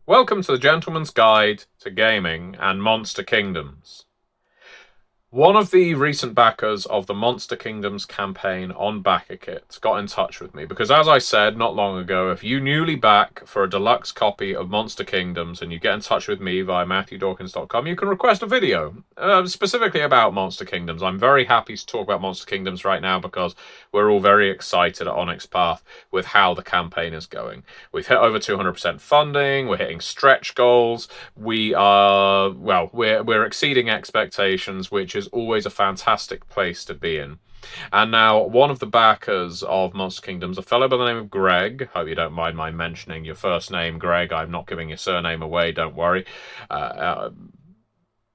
Welcome to the Gentleman's Guide to Gaming and Monster Kingdoms. One of the recent backers of the Monster Kingdoms campaign on BackerKit got in touch with me because, as I said not long ago, if you newly back for a deluxe copy of Monster Kingdoms and you get in touch with me via MatthewDawkins.com, you can request a video specifically about Monster Kingdoms. I'm very happy to talk about Monster Kingdoms right now because we're all very excited at Onyx Path with how the campaign is going. We've hit over 200% funding, we're hitting stretch goals, we're exceeding expectations, which is always a fantastic place to be in. And now, one of the backers of Monster Kingdoms, a fellow by the name of Greg. Hope you don't mind my mentioning your first name, Greg. I'm not giving your surname away, don't worry.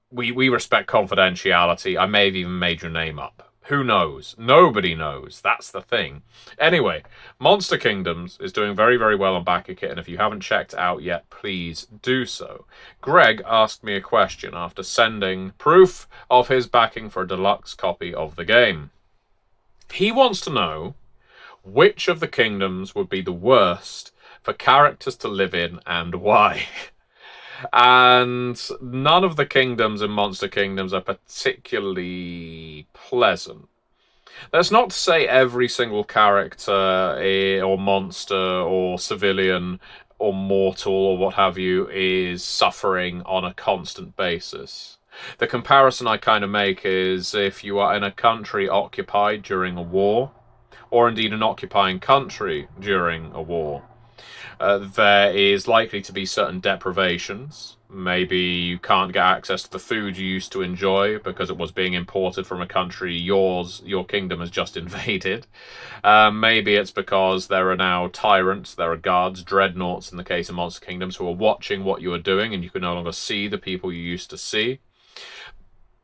We respect confidentiality. I may have even made your name up. Who knows? Nobody knows. That's the thing. Anyway, Monster Kingdoms is doing very, very well on BackerKit, and if you haven't checked it out yet, please do so. Greg asked me a question after sending proof of his backing for a deluxe copy of the game. He wants to know which of the kingdoms would be the worst for characters to live in and why. And none of the kingdoms in Monster Kingdoms are particularly pleasant. That's not to say every single character or monster or civilian or mortal or what have you is suffering on a constant basis. The comparison I kind of make is if you are in a country occupied during a war, or indeed an occupying country during a war. There is likely to be certain deprivations. Maybe you can't get access to the food you used to enjoy because it was being imported from a country your kingdom has just invaded. Maybe it's because there are now tyrants, there are guards, dreadnoughts in the case of Monster Kingdoms, who are watching what you are doing and you can no longer see the people you used to see.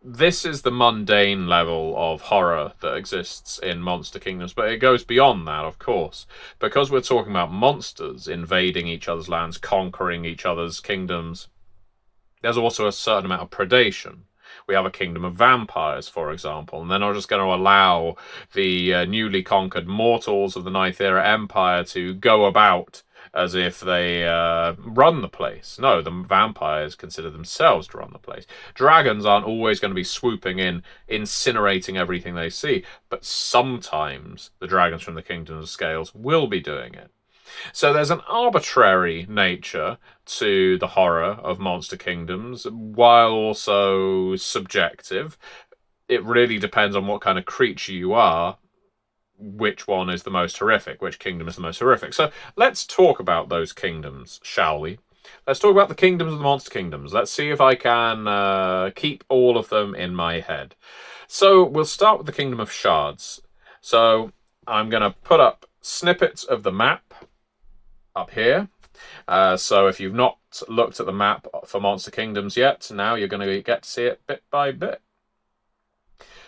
This is the mundane level of horror that exists in Monster Kingdoms, but it goes beyond that, of course. Because we're talking about monsters invading each other's lands, conquering each other's kingdoms, there's also a certain amount of predation. We have a kingdom of vampires, for example, and they're not just going to allow the newly conquered mortals of the Ninth Era Empire to go about as if they run the place. No, the vampires consider themselves to run the place. Dragons aren't always going to be swooping in, incinerating everything they see, but sometimes the dragons from the Kingdom of Scales will be doing it. So there's an arbitrary nature to the horror of Monster Kingdoms, while also subjective. It really depends on what kind of creature you are, which one is the most horrific, which kingdom is the most horrific. So let's talk about those kingdoms, shall we? Let's talk about the kingdoms of the Monster Kingdoms. Let's see if I can keep all of them in my head. So we'll start with the Kingdom of Shards. So I'm going to put up snippets of the map up here. So if you've not looked at the map for Monster Kingdoms yet, now you're going to get to see it bit by bit.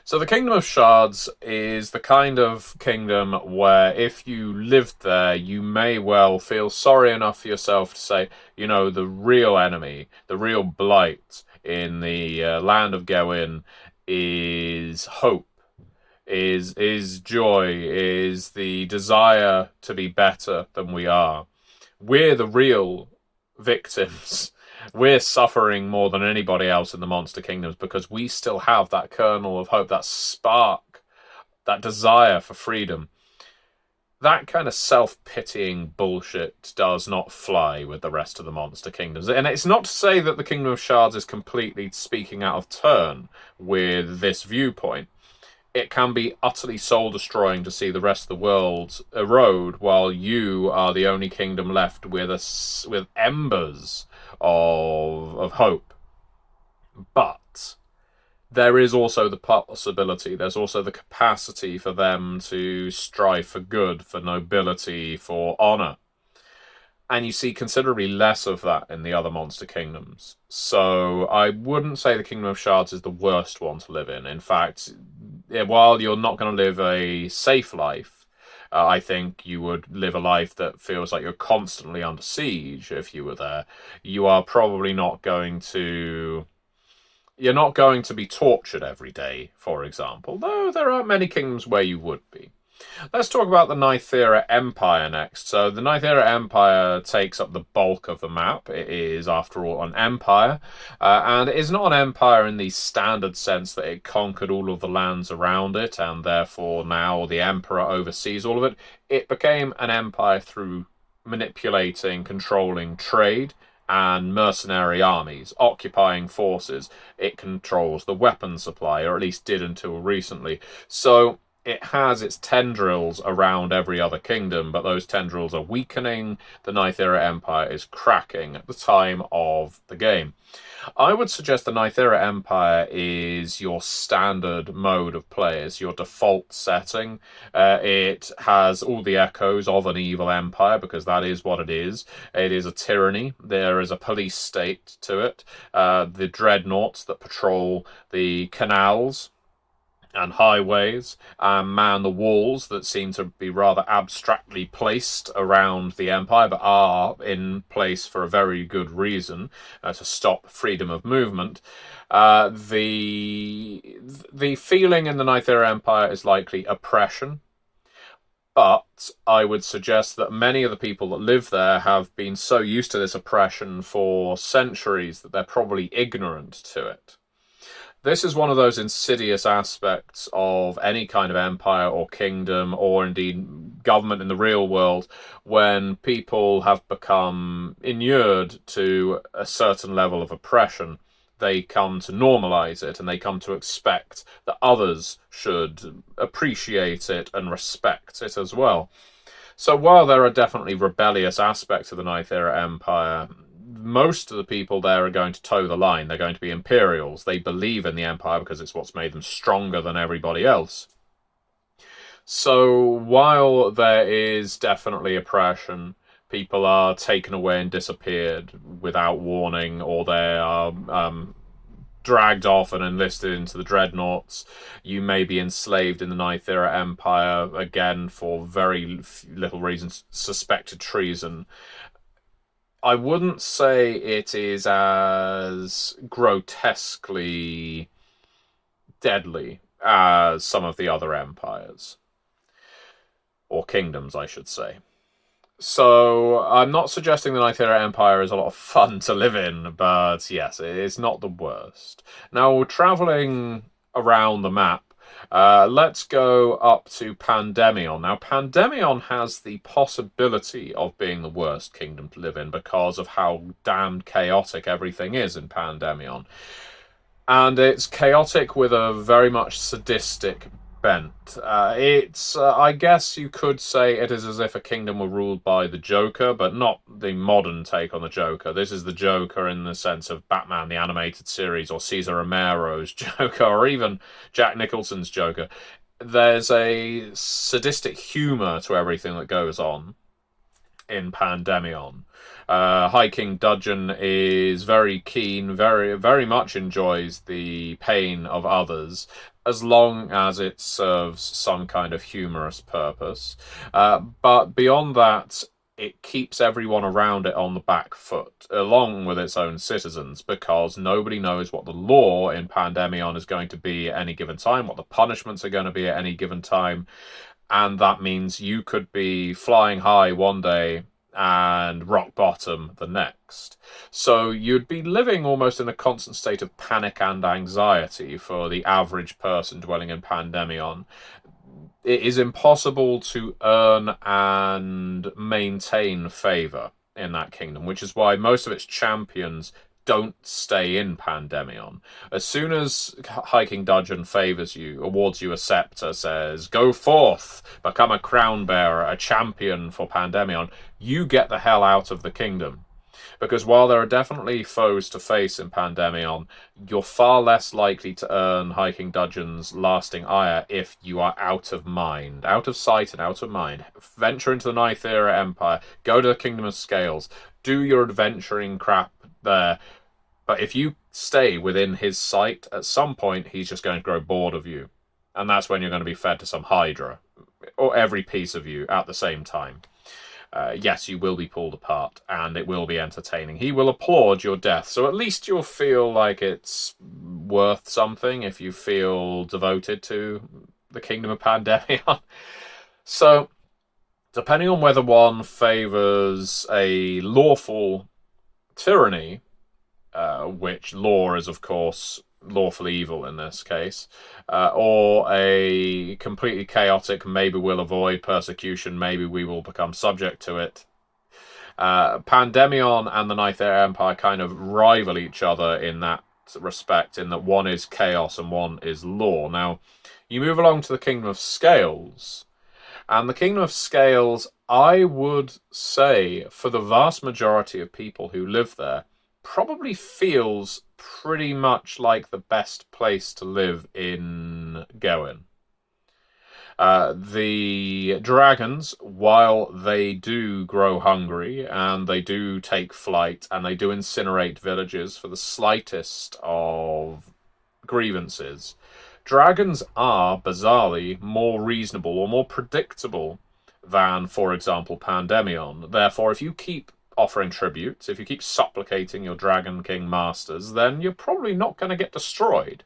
So the Kingdom of Shards is the kind of kingdom where if you lived there, you may well feel sorry enough for yourself to say, you know, the real enemy, the real blight in the land of Gewin is hope, is joy, is the desire to be better than we are. We're the real victims. We're suffering more than anybody else in the Monster Kingdoms because we still have that kernel of hope, that spark, that desire for freedom. That kind of self-pitying bullshit does not fly with the rest of the Monster Kingdoms. And it's not to say that the Kingdom of Shards is completely speaking out of turn with this viewpoint. It can be utterly soul-destroying to see the rest of the world erode while you are the only kingdom left with embers of hope. But there is also the possibility, there's also the capacity for them to strive for good, for nobility, for honor. And you see considerably less of that in the other Monster Kingdoms. So I wouldn't say the Kingdom of Shards is the worst one to live in. In fact, while you're not going to live a safe life, I think you would live a life that feels like you're constantly under siege if you were there. You are probably not going to... You're not going to be tortured every day, for example, though there are many kingdoms where you would be. Let's talk about the Nythera Empire next. So the Nythera Empire takes up the bulk of the map. It is, after all, an empire, and it is not an empire in the standard sense that it conquered all of the lands around it, and therefore now the emperor oversees all of it. It became an empire through manipulating, controlling trade and mercenary armies, occupying forces. It controls the weapon supply, or at least did until recently. So it has its tendrils around every other kingdom, but those tendrils are weakening. The Nythera Empire is cracking at the time of the game. I would suggest the Nythera Empire is your standard mode of play, it's your default setting. It has all the echoes of an evil empire, because that is what it is. It is a tyranny. There is a police state to it. The dreadnoughts that patrol the canals and highways, man the walls that seem to be rather abstractly placed around the empire, but are in place for a very good reason, to stop freedom of movement. The feeling in the Nythera Empire is likely oppression, but I would suggest that many of the people that live there have been so used to this oppression for centuries that they're probably ignorant to it. This is one of those insidious aspects of any kind of empire or kingdom, or indeed government in the real world, when people have become inured to a certain level of oppression. They come to normalize it, and they come to expect that others should appreciate it and respect it as well. So while there are definitely rebellious aspects of the Nythera Empire, most of the people there are going to toe the line. They're going to be Imperials. They believe in the Empire because it's what's made them stronger than everybody else. So while there is definitely oppression, people are taken away and disappeared without warning, or they are dragged off and enlisted into the dreadnoughts. You may be enslaved in the Nythera Empire, again, for very little reasons, suspected treason. I wouldn't say it is as grotesquely deadly as some of the other empires. Or kingdoms, I should say. So, I'm not suggesting the Nythera Empire is a lot of fun to live in, but yes, it is not the worst. Now, travelling around the map, let's go up to Pandemion. Now, Pandemion has the possibility of being the worst kingdom to live in because of how damned chaotic everything is in Pandemion. And it's chaotic with a very much sadistic bent. I guess you could say it is as if a kingdom were ruled by the Joker, but not the modern take on the Joker. This is the Joker in the sense of Batman, the animated series, or Cesar Romero's Joker, or even Jack Nicholson's Joker. There's a sadistic humor to everything that goes on in Pandemion. High King Dudgeon is very keen, very much enjoys the pain of others, as long as it serves some kind of humorous purpose. But beyond that, it keeps everyone around it on the back foot, along with its own citizens, because nobody knows what the law in Pandemion is going to be at any given time, what the punishments are going to be at any given time, and that means you could be flying high one day and rock bottom the next. So you'd be living almost in a constant state of panic and anxiety for the average person dwelling in Pandemion. It is impossible to earn and maintain favour in that kingdom, which is why most of its champions don't stay in Pandemion. As soon as High King Dudgeon favours you, awards you a scepter, says, go forth, become a crown bearer, a champion for Pandemion, you get the hell out of the kingdom. Because while there are definitely foes to face in Pandemion, you're far less likely to earn High King Dudgeon's lasting ire if you are out of mind, out of sight and out of mind. Venture into the Nythera Empire, go to the Kingdom of Scales, do your adventuring crap there. But if you stay within his sight, at some point he's just going to grow bored of you. And that's when you're going to be fed to some Hydra, or every piece of you at the same time. Yes, you will be pulled apart, and it will be entertaining. He will applaud your death, so at least you'll feel like it's worth something if you feel devoted to the Kingdom of Pandemion. So, depending on whether one favours a lawful tyranny, which law is, of course, lawful evil in this case, or a completely chaotic, maybe we'll avoid persecution, maybe we will become subject to it. Pandemion and the Ninth Empire kind of rival each other in that respect, in that one is chaos and one is law. Now, you move along to the Kingdom of Scales, and the Kingdom of Scales, I would say, for the vast majority of people who live there, probably feels pretty much like the best place to live in Gawain. The dragons, while they do grow hungry and they do take flight and they do incinerate villages for the slightest of grievances, dragons are bizarrely more reasonable or more predictable than, for example, Pandemion. Therefore, if you keep offering tribute, if you keep supplicating your Dragon King masters, then you're probably not going to get destroyed.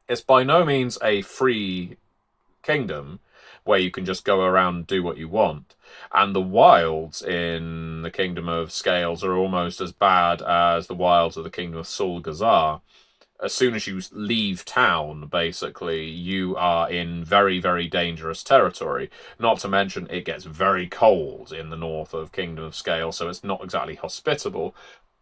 It's by no means a free kingdom where you can just go around and do what you want. And the wilds in the Kingdom of Scales are almost as bad as the wilds of the Kingdom of Sul-Gazar. As soon as you leave town, basically, you are in very, very dangerous territory. Not to mention, it gets very cold in the north of Kingdom of Scales, so it's not exactly hospitable.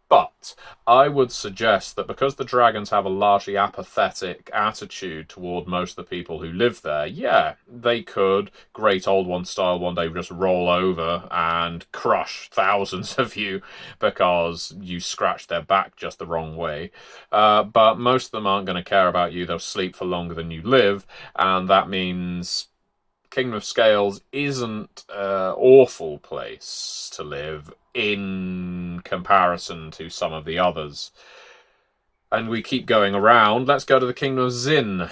But I would suggest that because the dragons have a largely apathetic attitude toward most of the people who live there, yeah, they could, Great Old One style, one day just roll over and crush thousands of you because you scratched their back just the wrong way. But most of them aren't going to care about you. They'll sleep for longer than you live, and that means Kingdom of Scales isn't an awful place to live in comparison to some of the others. And we keep going around. Let's go to the Kingdom of Zin.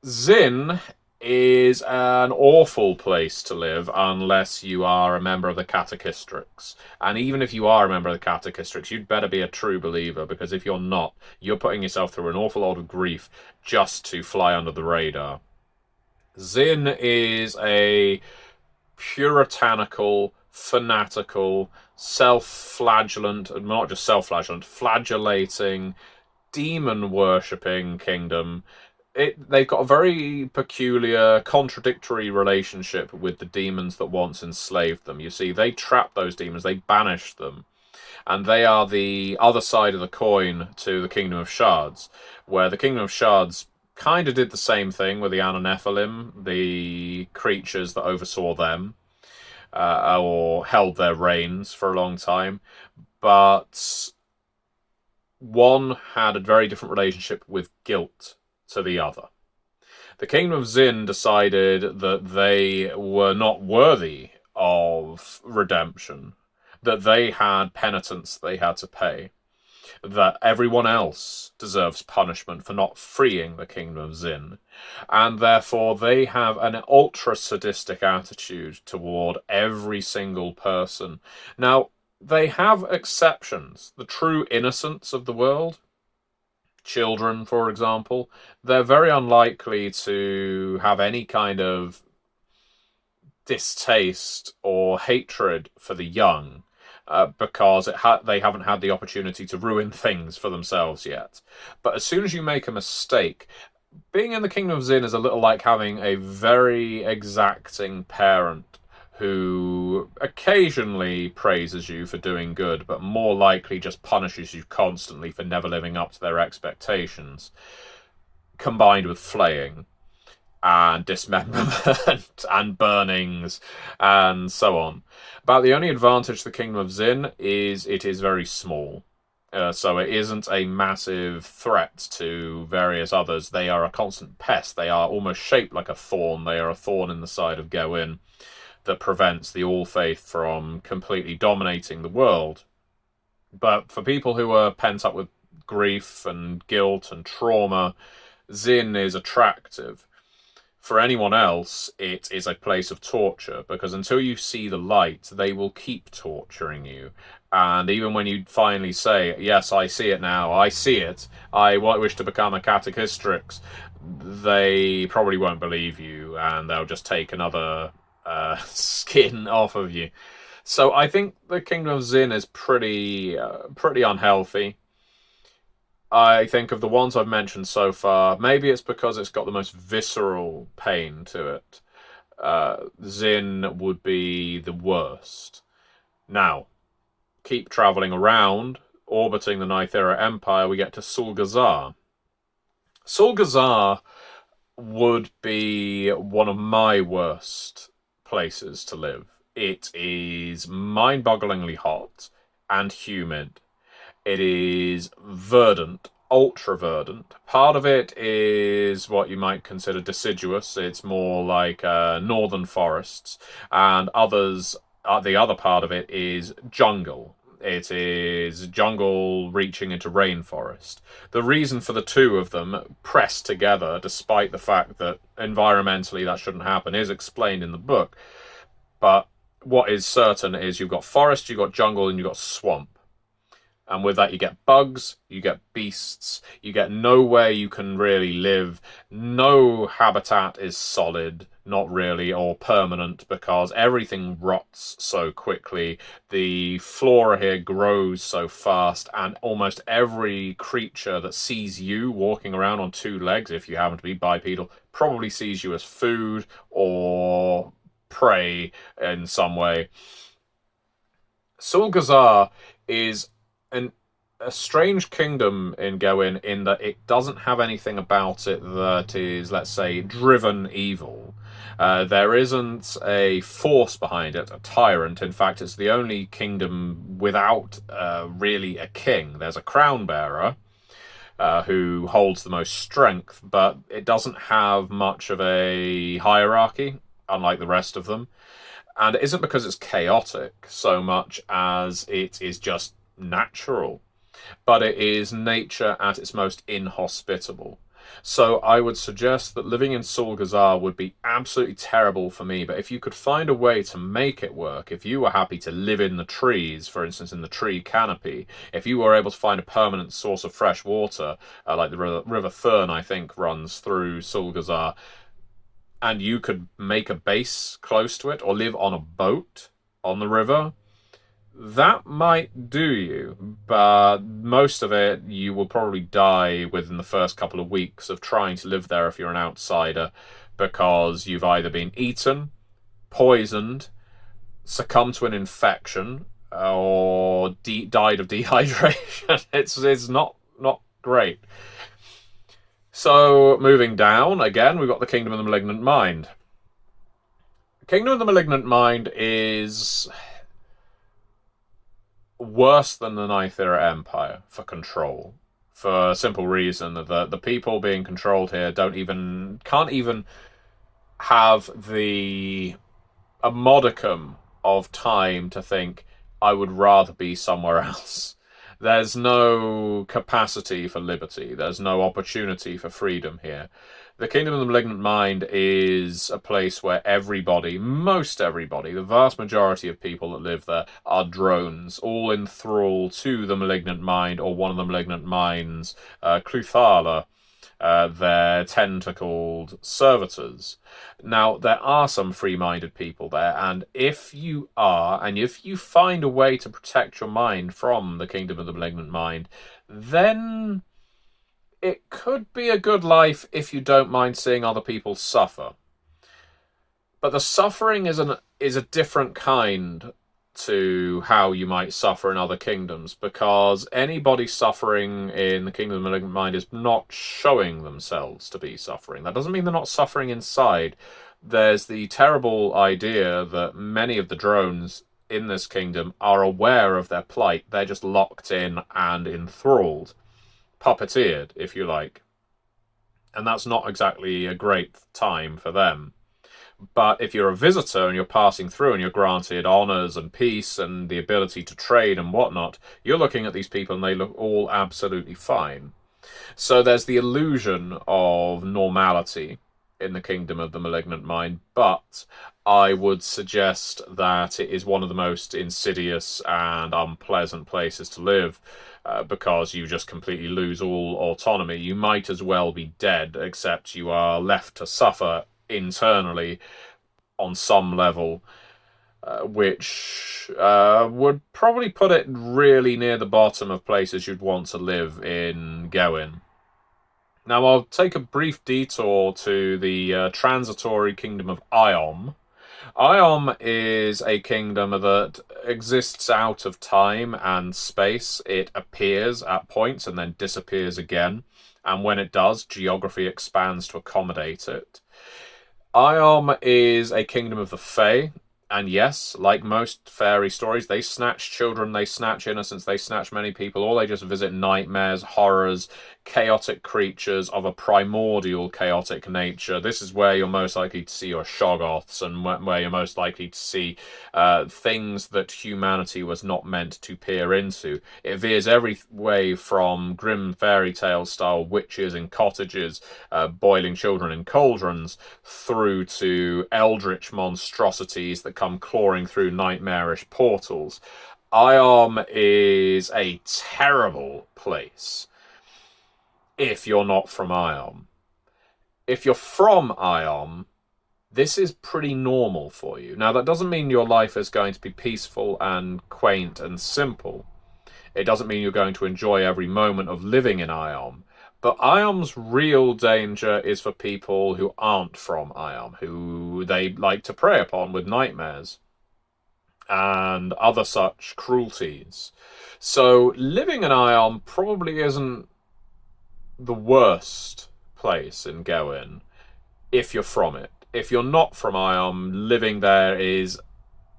Zin is an awful place to live unless you are a member of the Catechistrix. And even if you are a member of the Catechistrix, you'd better be a true believer, because if you're not, you're putting yourself through an awful lot of grief just to fly under the radar. Zin is a puritanical, fanatical, self-flagellant, not just self-flagellant, flagellating, demon-worshipping kingdom. They've got a very peculiar, contradictory relationship with the demons that once enslaved them. You see, they trapped those demons, they banished them. And they are the other side of the coin to the Kingdom of Shards, where the Kingdom of Shards kind of did the same thing with the Ananephilim, the creatures that oversaw them, or held their reigns for a long time. But one had a very different relationship with guilt to the other. The Kingdom of Zin decided that they were not worthy of redemption, that they had penitence they had to pay, that everyone else deserves punishment for not freeing the Kingdom of Zin, and therefore they have an ultra-sadistic attitude toward every single person. Now, they have exceptions. The true innocents of the world, children, for example, they're very unlikely to have any kind of distaste or hatred for the young, because they haven't had the opportunity to ruin things for themselves yet. But as soon as you make a mistake, being in the Kingdom of Zin is a little like having a very exacting parent who occasionally praises you for doing good, but more likely just punishes you constantly for never living up to their expectations, combined with flaying and dismemberment and burnings and so on. But the only advantage to the Kingdom of Zin is it is very small. So it isn't a massive threat to various others. They are a constant pest. They are almost shaped like a thorn. They are a thorn in the side of Gawain that prevents the All-Faith from completely dominating the world. But for people who are pent up with grief and guilt and trauma, Zin is attractive. For anyone else, it is a place of torture, because until you see the light, they will keep torturing you. And even when you finally say, yes, I see it now, I see it, I wish to become a Catechistrix, they probably won't believe you, and they'll just take another skin off of you. So I think the Kingdom of Zin is pretty unhealthy. I think of the ones I've mentioned so far, maybe it's because it's got the most visceral pain to it. Zin would be the worst. Now, keep traveling around, orbiting the Nythera Empire, we get to Sul-Gazar. Sul-Gazar would be one of my worst places to live. It is mind-bogglingly hot and humid. It is verdant, ultra verdant. Part of it is what you might consider deciduous. It's more like northern forests, and the other part of it is jungle. It is jungle reaching into rainforest. The reason for the two of them pressed together, despite the fact that environmentally that shouldn't happen, is explained in the book. But what is certain is you've got forest, you've got jungle, and you've got swamp. And with that, you get bugs, you get beasts, you get nowhere you can really live. No habitat is solid, not really, or permanent, because everything rots so quickly. The flora here grows so fast, and almost every creature that sees you walking around on two legs, if you happen to be bipedal, probably sees you as food or prey in some way. Sul-Gazar is a strange kingdom in Gowyn in that it doesn't have anything about it that is, let's say, driven evil. There isn't a force behind it, a tyrant. In fact, it's the only kingdom without really a king. There's a crown bearer who holds the most strength, but it doesn't have much of a hierarchy, unlike the rest of them. And it isn't because it's chaotic so much as it is just natural, but it is nature at its most inhospitable. So I would suggest that living in Sul-Gazar would be absolutely terrible for me, but if you could find a way to make it work, if you were happy to live in the trees, for instance, in the tree canopy, if you were able to find a permanent source of fresh water, like the River Thurn, I think, runs through Sul-Gazar, and you could make a base close to it, or live on a boat on the river, that might do you, but most of it you will probably die within the first couple of weeks of trying to live there if you're an outsider, because you've either been eaten, poisoned, succumbed to an infection, or died of dehydration. It's not great. So, moving down, again, we've got the Kingdom of the Malignant Mind. Kingdom of the Malignant Mind is worse than the Nythera Empire for control, for a simple reason that the people being controlled here can't even have a modicum of time to think, I would rather be somewhere else. There's no capacity for liberty. There's no opportunity for freedom here. The Kingdom of the Malignant Mind is a place where most everybody, the vast majority of people that live there are drones, all in thrall to the Malignant Mind or one of the Malignant Mind's Cluthala, their tentacled servitors. Now, there are some free-minded people there, and if you find a way to protect your mind from the Kingdom of the Malignant Mind, then it could be a good life if you don't mind seeing other people suffer. But the suffering is a different kind to how you might suffer in other kingdoms, because anybody suffering in the Kingdom of the Malignant Mind is not showing themselves to be suffering. That doesn't mean they're not suffering inside. There's the terrible idea that many of the drones in this kingdom are aware of their plight. They're just locked in and enthralled. Puppeteered, if you like. And that's not exactly a great time for them. But if you're a visitor and you're passing through and you're granted honours and peace and the ability to trade and whatnot, you're looking at these people and they look all absolutely fine. So there's the illusion of normality in the Kingdom of the Malignant Mind, but I would suggest that it is one of the most insidious and unpleasant places to live, because you just completely lose all autonomy. You might as well be dead, except you are left to suffer internally on some level, which would probably put it really near the bottom of places you'd want to live in Gewyn. Now, I'll take a brief detour to the transitory kingdom of Iom. Iom is a kingdom that exists out of time and space. It appears at points and then disappears again. And when it does, geography expands to accommodate it. Iom is a kingdom of the Fae. And yes, like most fairy stories, they snatch children, they snatch innocence, they snatch many people, or they just visit nightmares, horrors, chaotic creatures of a primordial chaotic nature. This is where you're most likely to see your Shoggoths, and where you're most likely to see things that humanity was not meant to peer into. It veers every way from grim fairy tale style witches in cottages, boiling children in cauldrons, through to eldritch monstrosities that come clawing through nightmarish portals. Iom is a terrible place if you're not from Iom. If you're from Iom, this is pretty normal for you. Now, that doesn't mean your life is going to be peaceful and quaint and simple. It doesn't mean you're going to enjoy every moment of living in Iom. But Iom's real danger is for people who aren't from Iom, who they like to prey upon with nightmares and other such cruelties. So living in Iom probably isn't the worst place in Gewyn if you're from it. If you're not from Iom, living there is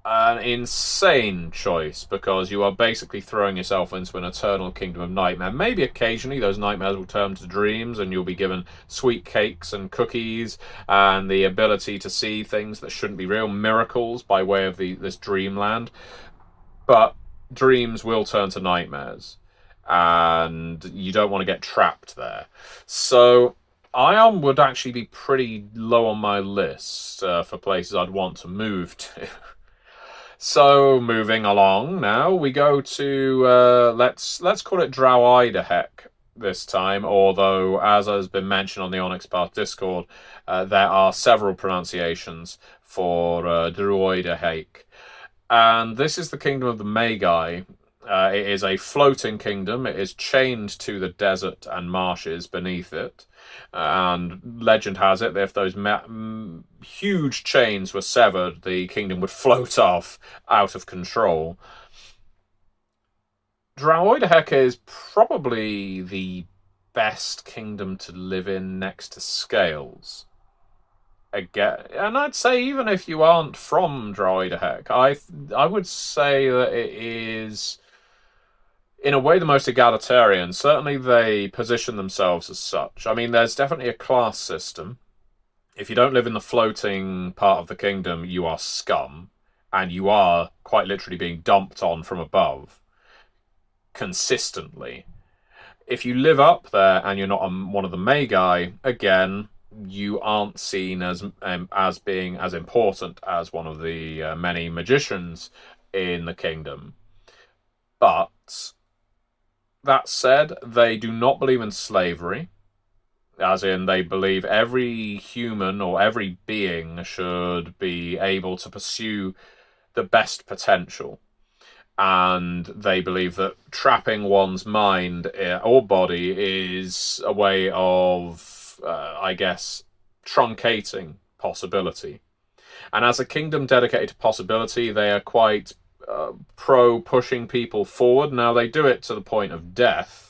an insane choice, because you are basically throwing yourself into an eternal kingdom of nightmare. Maybe occasionally those nightmares will turn to dreams and you'll be given sweet cakes and cookies and the ability to see things that shouldn't be real, miracles by way of this dreamland. But dreams will turn to nightmares, and you don't want to get trapped there. So Iom would actually be pretty low on my list for places I'd want to move to. So, moving along now, we go to, let's call it Droideheck this time, although, as has been mentioned on the Onyx Path Discord, there are several pronunciations for Droideheck. And this is the kingdom of the Magi. It is a floating kingdom. It is chained to the desert and marshes beneath it. And legend has it that if those huge chains were severed, the kingdom would float off out of control. Droideheck is probably the best kingdom to live in next to Scales. Again, and I'd say even if you aren't from Droideheck, I would say that it is, in a way, the most egalitarian. Certainly they position themselves as such. I mean, there's definitely a class system. If you don't live in the floating part of the kingdom, you are scum, and you are quite literally being dumped on from above consistently. If you live up there and you're not one of the Magi, again, you aren't seen as being as important as one of the many magicians in the kingdom. But that said, they do not believe in slavery, as in they believe every human or every being should be able to pursue the best potential. And they believe that trapping one's mind or body is a way of, I guess, truncating possibility. And as a kingdom dedicated to possibility, they are quite pro pushing people forward. Now, they do it to the point of death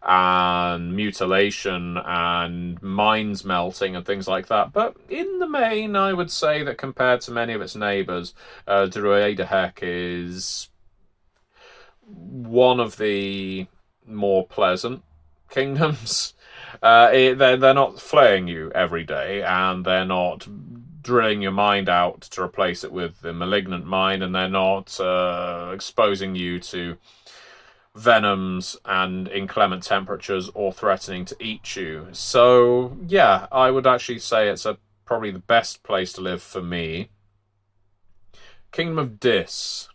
and mutilation and minds melting and things like that. But in the main, I would say that compared to many of its neighbours, Droideheck is one of the more pleasant kingdoms. They're not flaying you every day, and they're not drilling your mind out to replace it with the malignant mind, and they're not exposing you to venoms and inclement temperatures or threatening to eat you. So, yeah, I would actually say it's probably the best place to live for me. Kingdom of Dis.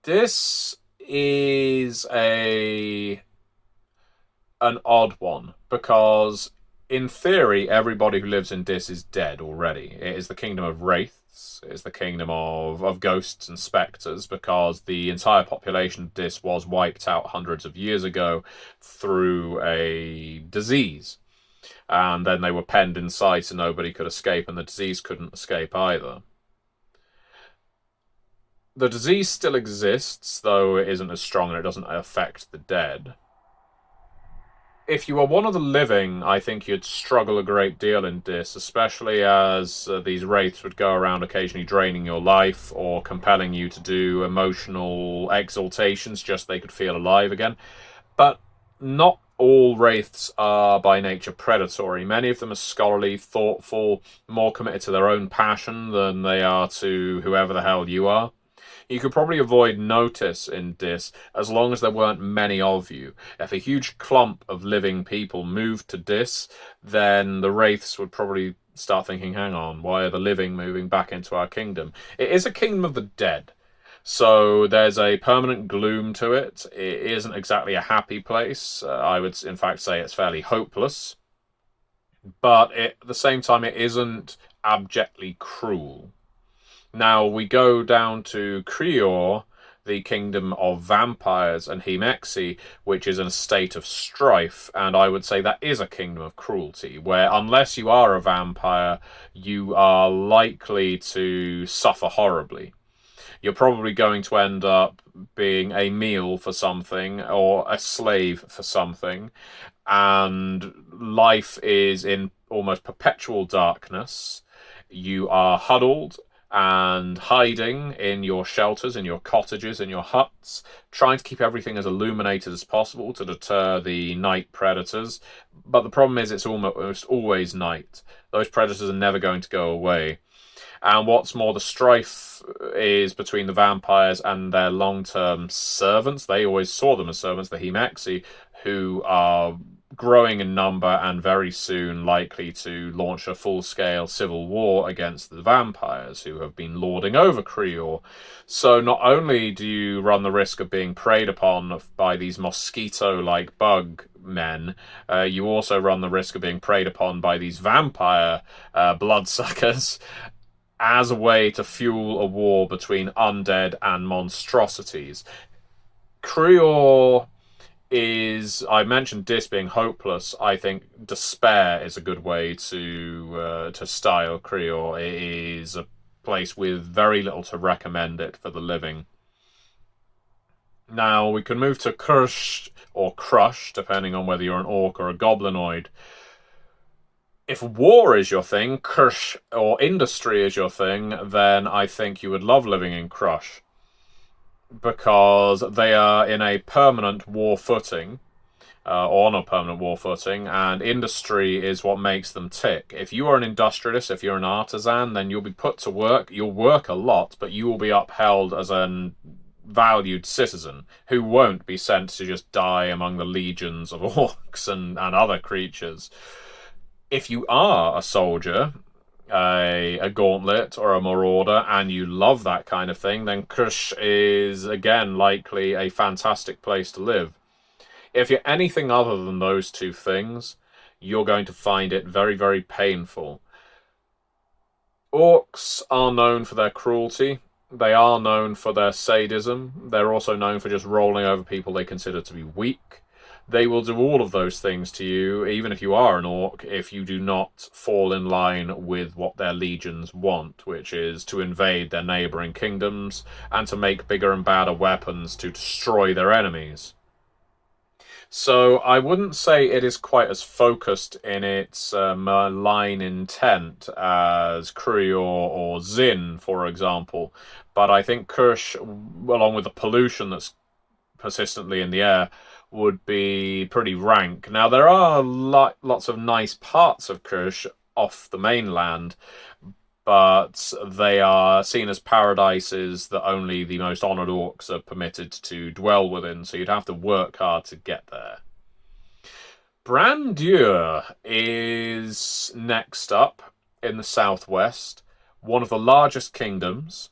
This is an odd one, because in theory, everybody who lives in Dis is dead already. It is the kingdom of wraiths. It is the kingdom of ghosts and spectres, because the entire population of Dis was wiped out hundreds of years ago through a disease. And then they were penned inside so nobody could escape, and the disease couldn't escape either. The disease still exists, though it isn't as strong and it doesn't affect the dead. If you were one of the living, I think you'd struggle a great deal in Dis, especially as these wraiths would go around occasionally draining your life or compelling you to do emotional exaltations just so they could feel alive again. But not all wraiths are by nature predatory. Many of them are scholarly, thoughtful, more committed to their own passion than they are to whoever the hell you are. You could probably avoid notice in Dis as long as there weren't many of you. If a huge clump of living people moved to Dis, then the wraiths would probably start thinking, hang on, why are the living moving back into our kingdom? It is a kingdom of the dead, so there's a permanent gloom to it. It isn't exactly a happy place. I would, in fact, say it's fairly hopeless. But at the same time, it isn't abjectly cruel. Now we go down to Krior, the kingdom of vampires, and Hemexi, which is in a state of strife, and I would say that is a kingdom of cruelty, where unless you are a vampire, you are likely to suffer horribly. You're probably going to end up being a meal for something or a slave for something, and life is in almost perpetual darkness. You are huddled and hiding in your shelters, in your cottages, in your huts, trying to keep everything as illuminated as possible to deter the night predators. But the problem is it's almost always night. Those predators are never going to go away. And what's more, the strife is between the vampires and their long-term servants. They always saw them as servants, the Hemexi, who are growing in number and very soon likely to launch a full-scale civil war against the vampires who have been lording over Krior. So not only do you run the risk of being preyed upon by these mosquito-like bug men, you also run the risk of being preyed upon by these vampire bloodsuckers as a way to fuel a war between undead and monstrosities. Krior is, I mentioned Dis being hopeless. I think despair is a good way to style Krior. It is a place with very little to recommend it for the living. Now we can move to Kursh or Crush, depending on whether you're an orc or a goblinoid. If war is your thing, Kursh, or industry is your thing, then I think you would love living in Crush, because they are in a permanent war footing, or on a permanent war footing, and industry is what makes them tick. If you are an industrialist, if you're an artisan, then you'll be put to work. You'll work a lot, but you will be upheld as a valued citizen who won't be sent to just die among the legions of orcs and other creatures. If you are a soldier, a gauntlet or a marauder, and you love that kind of thing, then Kush is, again, likely a fantastic place to live. If you're anything other than those two things, you're going to find it very, very painful. Orcs are known for their cruelty. They are known for their sadism. They're also known for just rolling over people they consider to be weak. They will do all of those things to you, even if you are an orc, if you do not fall in line with what their legions want, which is to invade their neighbouring kingdoms and to make bigger and badder weapons to destroy their enemies. So I wouldn't say it is quite as focused in its malign intent as Krior or Zin, for example. But I think Kursh, along with the pollution that's persistently in the air, would be pretty rank. Now, there are lots of nice parts of Kursh off the mainland, but they are seen as paradises that only the most honoured orcs are permitted to dwell within, so you'd have to work hard to get there. Brandur is next up in the southwest, one of the largest kingdoms,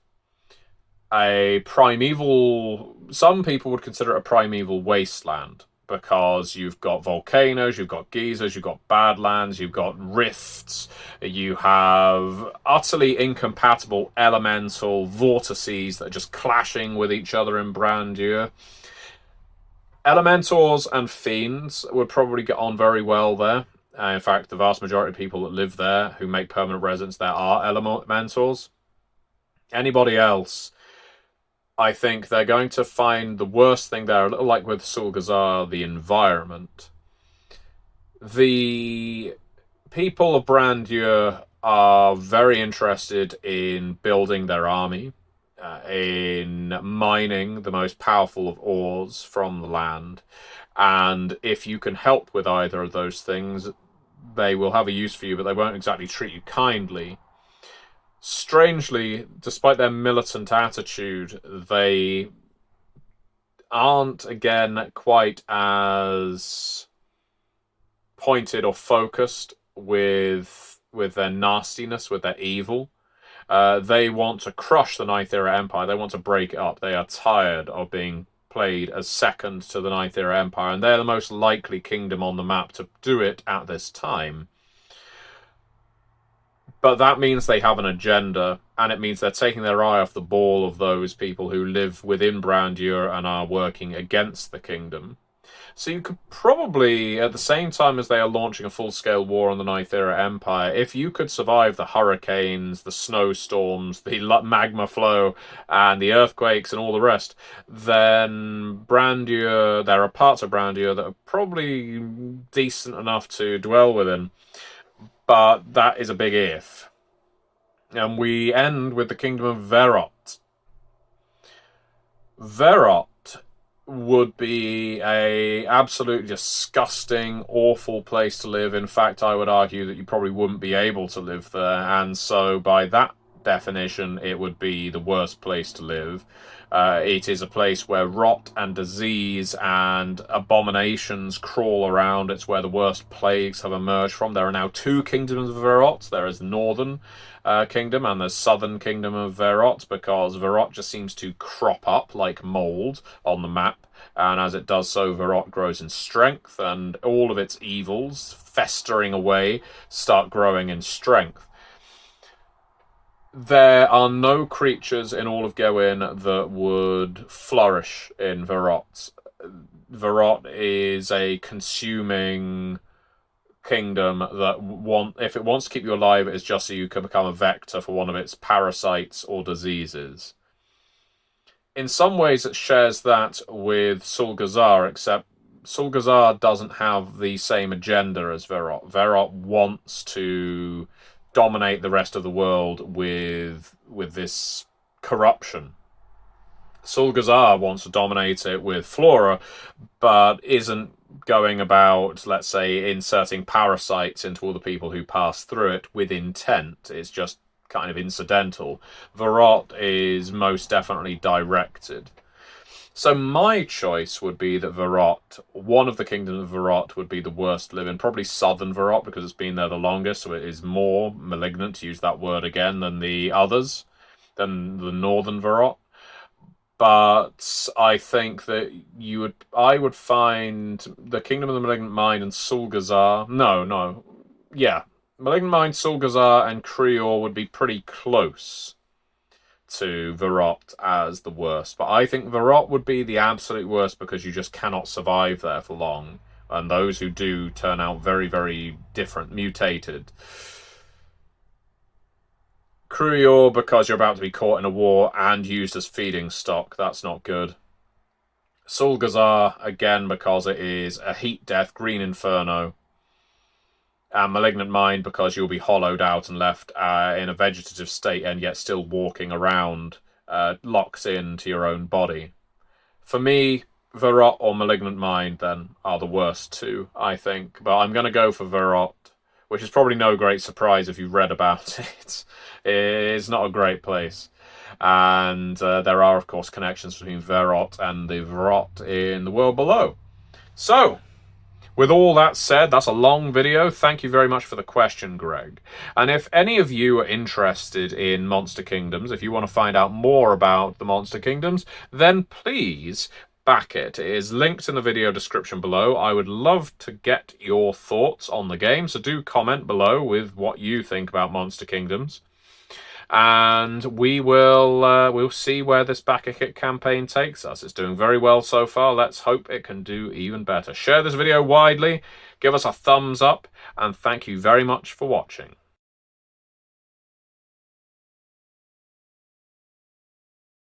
a primeval, some people would consider it a primeval wasteland. because you've got volcanoes, you've got geysers, you've got badlands, you've got rifts, you have utterly incompatible elemental vortices that are just clashing with each other in Brandur. Elementals and fiends would probably get on very well there. In fact, the vast majority of people that live there who make permanent residence there are elementals. Anybody else, I think they're going to find the worst thing there, a little like with Sul'Gazar, the environment. The people of Brandur are very interested in building their army, in mining the most powerful of ores from the land. And if you can help with either of those things, they will have a use for you, but they won't exactly treat you kindly. Strangely, despite their militant attitude, they aren't, again, quite as pointed or focused with their nastiness, with their evil. They want to crush the Ninth Era Empire. They want to break it up. They are tired of being played as second to the Ninth Era Empire, and they're the most likely kingdom on the map to do it at this time. But that means they have an agenda, and it means they're taking their eye off the ball of those people who live within Brandur and are working against the kingdom. So you could probably, at the same time as they are launching a full-scale war on the Ninth Era Empire, if you could survive the hurricanes, the snowstorms, the magma flow, and the earthquakes and all the rest, then Brandur, there are parts of Brandur that are probably decent enough to dwell within. But that is a big if. And we end with the kingdom of Verot. Verot would be a absolutely disgusting, awful place to live. In fact, I would argue that you probably wouldn't be able to live there. And so by that definition, it would be the worst place to live. It is a place where rot and disease and abominations crawl around. It's where the worst plagues have emerged from. There are now two kingdoms of Verot. There is the northern kingdom and the southern kingdom of Verot, because Verot just seems to crop up like mold on the map. And as it does so, Verot grows in strength, and all of its evils, festering away, start growing in strength. There are no creatures in all of Gewyn that would flourish in Verot. Verot is a consuming kingdom that if it wants to keep you alive, it's just so you can become a vector for one of its parasites or diseases. In some ways, it shares that with Sul'Gazar, except Sul'Gazar doesn't have the same agenda as Verot. Verot wants to dominate the rest of the world with this corruption. Sul'Gazar wants to dominate it with flora, but isn't going about, let's say, inserting parasites into all the people who pass through it with intent. It's just kind of incidental. Verot is most definitely directed. So my choice would be that Verot, one of the kingdoms of Verot, would be the worst to live in. Probably southern Verot, because it's been there the longest, so it is more malignant, to use that word again, than the others, than the northern Verot. But I think that I would find the Kingdom of the Malignant Mind and Sul'Gazar. Malignant Mind, Sul'Gazar, and Krior would be pretty close to Verot as the worst. But I think Verot would be the absolute worst because you just cannot survive there for long. And those who do turn out very, very different, mutated. Krior, because you're about to be caught in a war and used as feeding stock. That's not good. Sul'Gazar, again, because it is a heat death, green inferno. And Malignant Mind, because you'll be hollowed out and left in a vegetative state and yet still walking around, locked into your own body. For me, Verot or Malignant Mind, then, are the worst two, I think. But I'm going to go for Verot, which is probably no great surprise if you've read about it. It's not a great place. And there are, of course, connections between Verot and the Verot in the world below. So, with all that said, that's a long video. Thank you very much for the question, Greg. And if any of you are interested in Monster Kingdoms, if you want to find out more about the Monster Kingdoms, then please back it. It is linked in the video description below. I would love to get your thoughts on the game, so do comment below with what you think about Monster Kingdoms. And we'll see where this Back a Kit campaign takes us. It's doing very well so far. Let's hope it can do even better. Share this video widely, give us a thumbs up, and thank you very much for watching.